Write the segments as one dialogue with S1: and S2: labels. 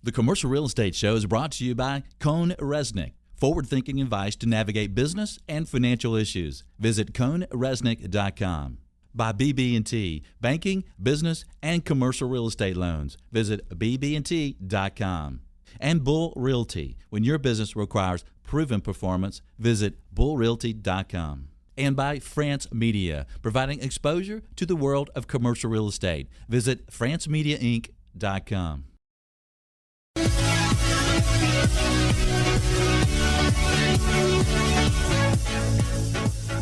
S1: The Commercial Real Estate Show is brought to you by Cone Resnick, forward-thinking advice to navigate business and financial issues. Visit ConeResnick.com. By BB&T, banking, business, and commercial real estate loans. Visit BB&T.com. And Bull Realty, when your business requires proven performance, visit BullRealty.com. And by France Media, providing exposure to the world of commercial real estate. Visit FranceMediaInc.com.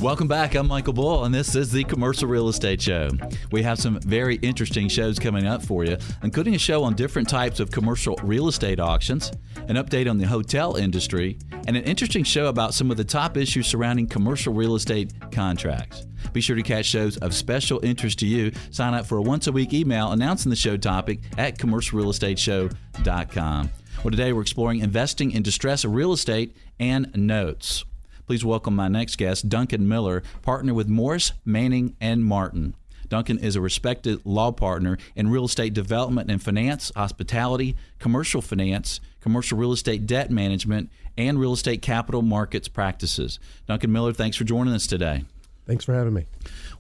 S1: Welcome back. I'm Michael Bull, and this is the Commercial Real Estate Show. We have some very interesting shows coming up for you, including a show on different types of commercial real estate auctions, an update on the hotel industry, and an interesting show about some of the top issues surrounding commercial real estate contracts. Be sure to catch shows of special interest to you. Sign up for a once-a-week email announcing the show topic at commercialrealestateshow.com. Well, today we're exploring investing in distressed real estate and notes. Please welcome my next guest, Duncan Miller, partner with Morris, Manning & Martin. Duncan is a respected law partner in real estate development and finance, hospitality, commercial finance, commercial real estate debt management, and real estate capital markets practices. Duncan Miller, thanks for joining us today.
S2: Thanks for having me.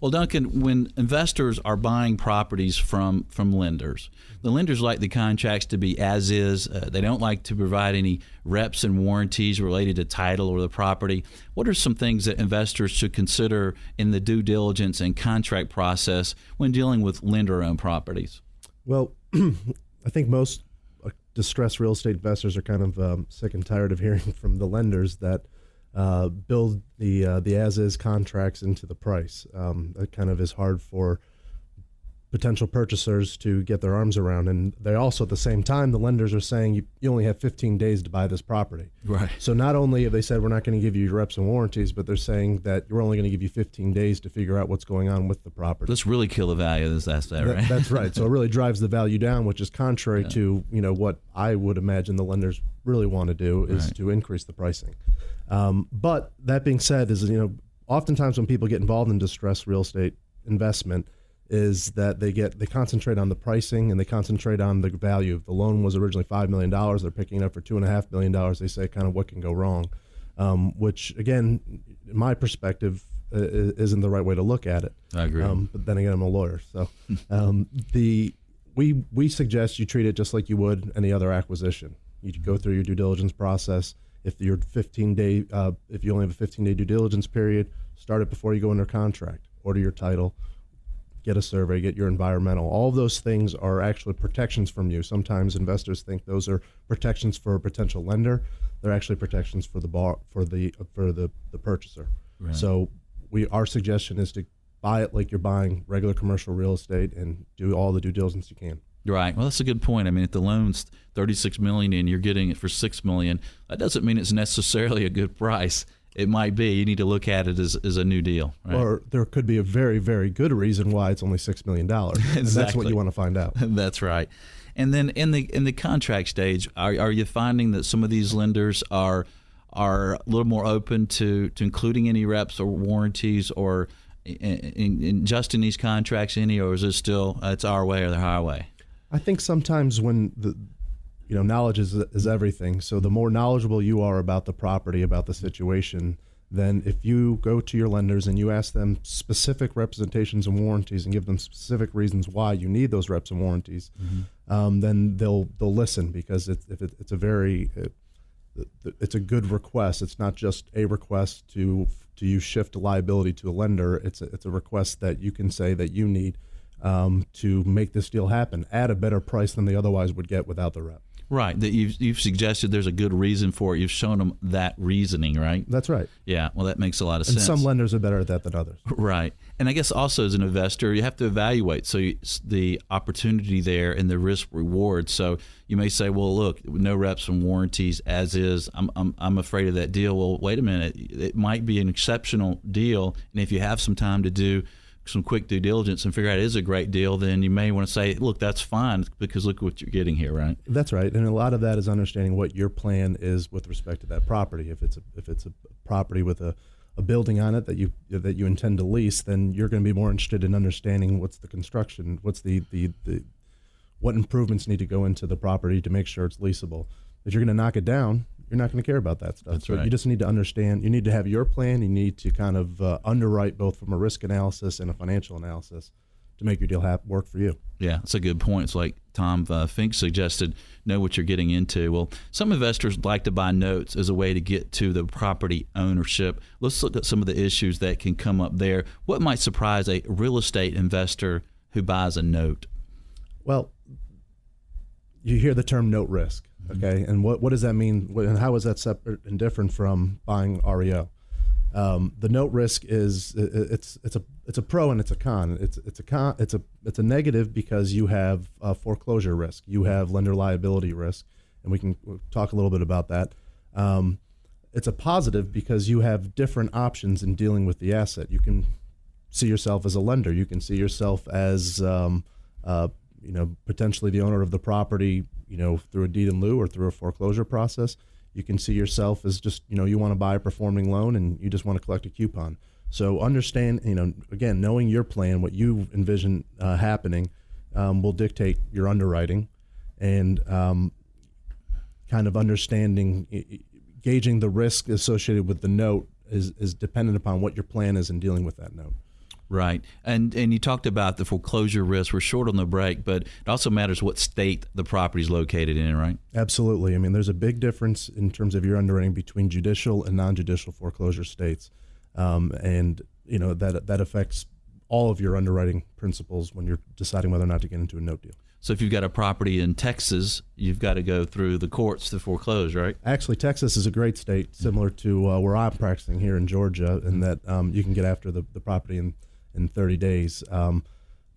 S1: Well, Duncan, when investors are buying properties from lenders, the lenders like the contracts to be as is. They don't like to provide any reps and warranties related to title or the property. What are some things that investors should consider in the due diligence and contract process when dealing with lender-owned properties?
S2: Well, I think most distressed real estate investors are kind of sick and tired of hearing from the lenders that build the as-is contracts into the price. That kind of is hard for potential purchasers to get their arms around. And they also, at the same time, the lenders are saying you only have 15 days to buy this property.
S1: Right.
S2: So not only have they said we're not going to give you your reps and warranties, but they're saying that we're only going to give you 15 days to figure out what's going on with the property.
S1: Let's really kill the value of this asset, right?
S2: That's right. So it really drives the value down, which is contrary to what I would imagine the lenders really want to do is to increase the pricing. But that being said, oftentimes when people get involved in distressed real estate investment, is that they concentrate on the pricing and they concentrate on the value. If the loan was originally $5 million, they're picking it up for $2.5 million. They say kind of what can go wrong, which again, in my perspective, isn't the right way to look at it.
S1: I agree.
S2: But then again, I'm a lawyer, so we suggest you treat it just like you would any other acquisition. You go through your due diligence process. If you're if you only have a 15-day due diligence period, start it before you go under contract. Order your title, get a survey, get your environmental. All of those things are actually protections from you. Sometimes investors think those are protections for a potential lender. They're actually protections for the purchaser.
S1: Right.
S2: So our suggestion is to buy it like you're buying regular commercial real estate and do all the due diligence you can.
S1: Right. Well, that's a good point. I mean, if the loan's $36 million and you're getting it for $6 million, that doesn't mean it's necessarily a good price. It might be. You need to look at it as a new deal. Right?
S2: Or there could be a very, very good reason why it's only $6 million.
S1: Exactly.
S2: And that's what you want to find out.
S1: That's right. And then in the contract stage, are you finding that some of these lenders are a little more open to including any reps or warranties or in adjusting these contracts or is it still it's our way or the highway?
S2: I think sometimes when knowledge is everything. So the more knowledgeable you are about the property, about the situation, then if you go to your lenders and you ask them specific representations and warranties and give them specific reasons why you need those reps and warranties, then they'll listen because it's a good request. It's not just a request to shift liability to a lender. It's a request that you can say that you need to make this deal happen at a better price than they otherwise would get without the rep.
S1: Right. That you've suggested there's a good reason for it. You've shown them that reasoning, right?
S2: That's right.
S1: Yeah. Well, that makes a lot of sense.
S2: And some lenders are better at that than others.
S1: Right. And I guess also as an investor, you have to evaluate the opportunity there and the risk reward. So you may say, well, look, no reps and warranties as is. I'm afraid of that deal. Well, wait a minute. It might be an exceptional deal. And if you have some time to do some quick due diligence and figure out it is a great deal, then you may want to say, look, that's fine because look what you're getting here, right?
S2: That's right. And a lot of that is understanding what your plan is with respect to that property. If it's a property with a building on it that you intend to lease, then you're going to be more interested in understanding what's the construction, what's the what improvements need to go into the property to make sure it's leasable. If you're going to knock it down, you're not going to care about that stuff.
S1: That's
S2: so
S1: right.
S2: You just need to understand, you need to have your plan, you need to kind of underwrite both from a risk analysis and a financial analysis to make your deal work for you.
S1: Yeah, that's a good point. It's like Tom Fink suggested, know what you're getting into. Well, some investors like to buy notes as a way to get to the property ownership. Let's look at some of the issues that can come up there. What might surprise a real estate investor who buys a note?
S2: Well, you hear the term note risk, okay? And what does that mean? And how is that separate and different from buying REO? The note risk is it's a pro and it's a con. It's a negative because you have foreclosure risk, you have lender liability risk, and we'll talk a little bit about that. It's a positive because you have different options in dealing with the asset. You can see yourself as a lender. You can see yourself as potentially the owner of the property, through a deed in lieu or through a foreclosure process. You can see yourself as just, you want to buy a performing loan and you just want to collect a coupon. So understand, again, knowing your plan, what you envision happening, will dictate your underwriting, and kind of understanding, gauging the risk associated with the note is dependent upon what your plan is in dealing with that note.
S1: Right. And you talked about the foreclosure risk. We're short on the break, but it also matters what state the property is located in, right?
S2: Absolutely. I mean, there's a big difference in terms of your underwriting between judicial and non-judicial foreclosure states. And that affects all of your underwriting principles when you're deciding whether or not to get into a note deal.
S1: So if you've got a property in Texas, you've got to go through the courts to foreclose, right?
S2: Actually, Texas is a great state, similar to where I'm practicing here in Georgia, in that you can get after the property in 30 days.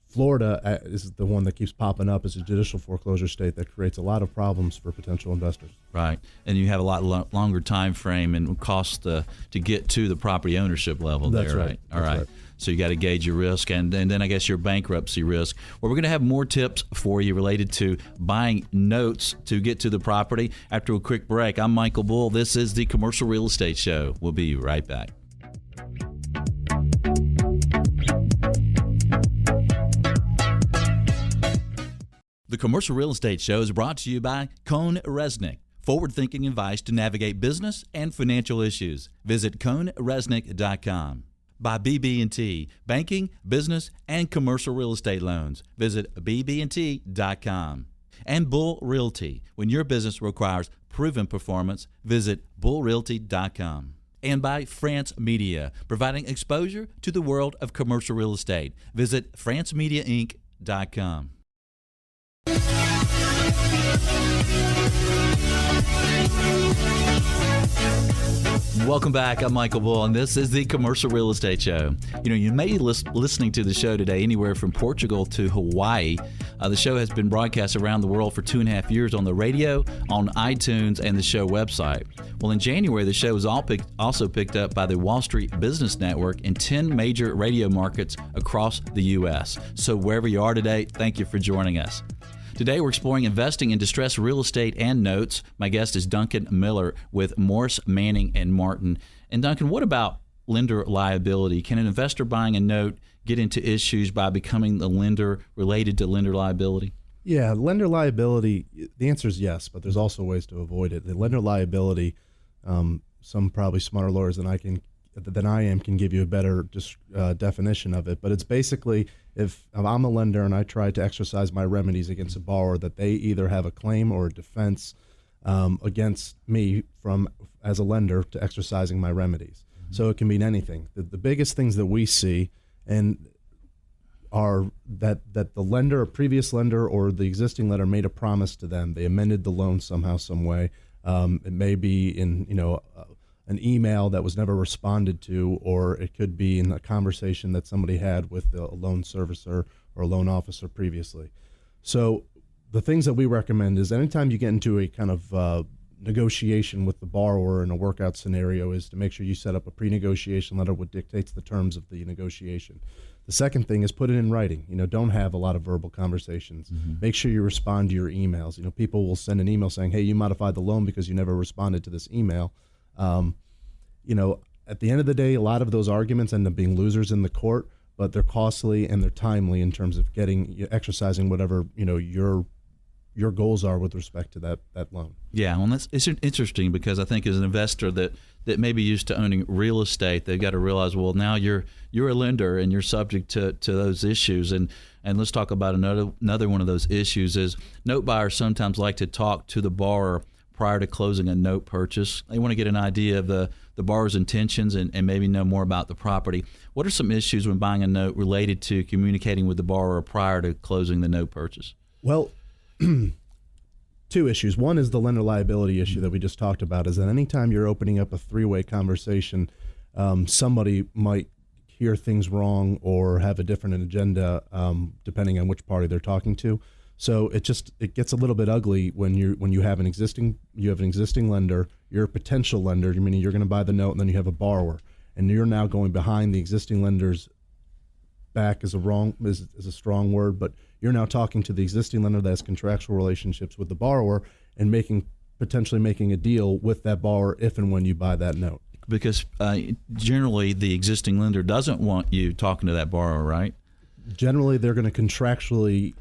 S2: Florida is the one that keeps popping up as a judicial foreclosure state that creates a lot of problems for potential investors.
S1: Right. And you have a lot longer time frame and cost to get to the property ownership level.
S2: That's
S1: there,
S2: right.
S1: right? All
S2: That's
S1: right.
S2: right.
S1: So you got to gauge your risk and then I guess your bankruptcy risk. Well, we're going to have more tips for you related to buying notes to get to the property after a quick break. I'm Michael Bull. This is the Commercial Real Estate Show. We'll be right back. The Commercial Real Estate Show is brought to you by Cohn Resnick. Forward-thinking advice to navigate business and financial issues. Visit CohnResnick.com. By BB&T, banking, business, and commercial real estate loans. Visit BB&T.com. And Bull Realty. When your business requires proven performance, visit BullRealty.com. And by France Media, providing exposure to the world of commercial real estate. Visit FranceMediaInc.com. Welcome back. I'm Michael Bull, and this is the Commercial Real Estate Show. You may be listening to the show today anywhere from Portugal to Hawaii. The show has been broadcast around the world for 2.5 years on the radio, on iTunes, and the show website. Well, in January, the show was also picked up by the Wall Street Business Network in 10 major radio markets across the U.S. So wherever you are today, thank you for joining us. Today, we're exploring investing in distressed real estate and notes. My guest is Duncan Miller with Morris, Manning & Martin. And Duncan, what about lender liability? Can an investor buying a note get into issues by becoming the lender related to lender liability?
S2: Yeah, lender liability, the answer is yes, but there's also ways to avoid it. The lender liability, some probably smarter lawyers than I am can give you a better definition of it. But it's basically if I'm a lender and I try to exercise my remedies against a borrower, that they either have a claim or a defense against me as a lender to exercising my remedies. Mm-hmm. So it can mean anything. The biggest things that we see are that the lender, a previous lender or the existing lender made a promise to them. They amended the loan somehow, some way. It may be in an email that was never responded to, or it could be in a conversation that somebody had with a loan servicer or a loan officer previously. So the things that we recommend is anytime you get into a kind of negotiation with the borrower in a workout scenario is to make sure you set up a pre-negotiation letter which dictates the terms of the negotiation. The second thing is put it in writing. Don't have a lot of verbal conversations. Mm-hmm. Make sure you respond to your emails. People will send an email saying, hey, you modified the loan because you never responded to this email. At the end of the day, a lot of those arguments end up being losers in the court, but they're costly and they're timely in terms of exercising whatever, your your goals are with respect to that loan.
S1: Yeah, well, it's interesting because I think as an investor that may be used to owning real estate, they've got to realize, well, now you're a lender and you're subject to those issues. And let's talk about another one of those issues is note buyers sometimes like to talk to the borrower prior to closing a note purchase. They want to get an idea of the borrower's intentions and maybe know more about the property. What are some issues when buying a note related to communicating with the borrower prior to closing the note purchase?
S2: Well, two issues. One is the lender liability issue that we just talked about, is that anytime you're opening up a three-way conversation, somebody might hear things wrong or have a different agenda depending on which party they're talking to. So it gets a little bit ugly when you have an existing lender, you're a potential lender, meaning you're going to buy the note, and then you have a borrower, and you're now going behind the existing lender's back is a strong word, but you're now talking to the existing lender that has contractual relationships with the borrower and potentially making a deal with that borrower if and when you buy that note.
S1: Because generally the existing lender doesn't want you talking to that borrower, right?
S2: Generally, they're going to contractually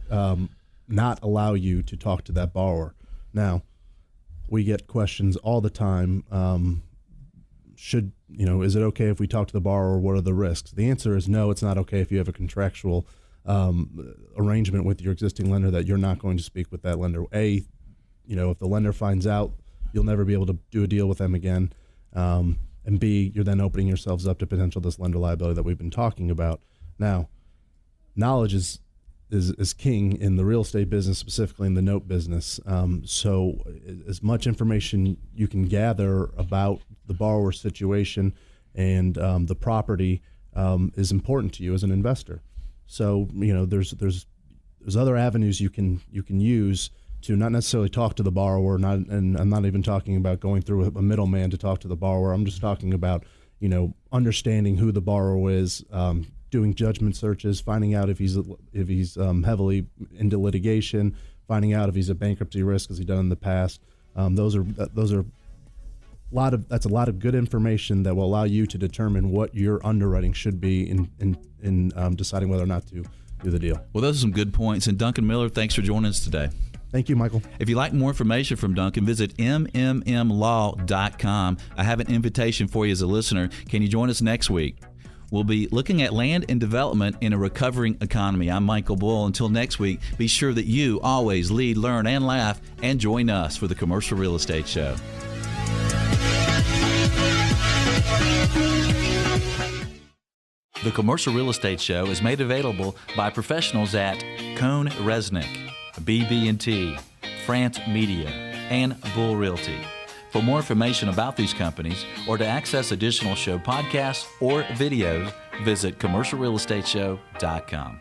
S2: not allow you to talk to that borrower. Now, we get questions all the time. Is it okay if we talk to the borrower? What are the risks? The answer is no, it's not okay if you have a contractual arrangement with your existing lender that you're not going to speak with that lender. If the lender finds out, you'll never be able to do a deal with them again. And B, you're then opening yourselves up to potential this lender liability that we've been talking about. Now, knowledge is king in the real estate business, specifically in the note business. So as much information you can gather about the borrower's situation and the property is important to you as an investor. So there's other avenues you can use to not necessarily talk to the borrower. And I'm not even talking about going through a middleman to talk to the borrower. I'm just talking about understanding who the borrower is, doing judgment searches, finding out if he's heavily into litigation, finding out if he's a bankruptcy risk as he's done in the past. Those are that's a lot of good information that will allow you to determine what your underwriting should be in deciding whether or not to do the deal.
S1: Well, those are some good points. And Duncan Miller, thanks for joining us today.
S2: Thank you, Michael.
S1: If you'd like more information from Duncan, visit mmmlaw.com. I have an invitation for you as a listener. Can you join us next week? We'll be looking at land and development in a recovering economy. I'm Michael Bull. Until next week, be sure that you always lead, learn, and laugh, and join us for the Commercial Real Estate Show. The Commercial Real Estate Show is made available by professionals at Cone Resnick, BB&T, France Media, and Bull Realty. For more information about these companies or to access additional show podcasts or videos, visit commercialrealestateshow.com.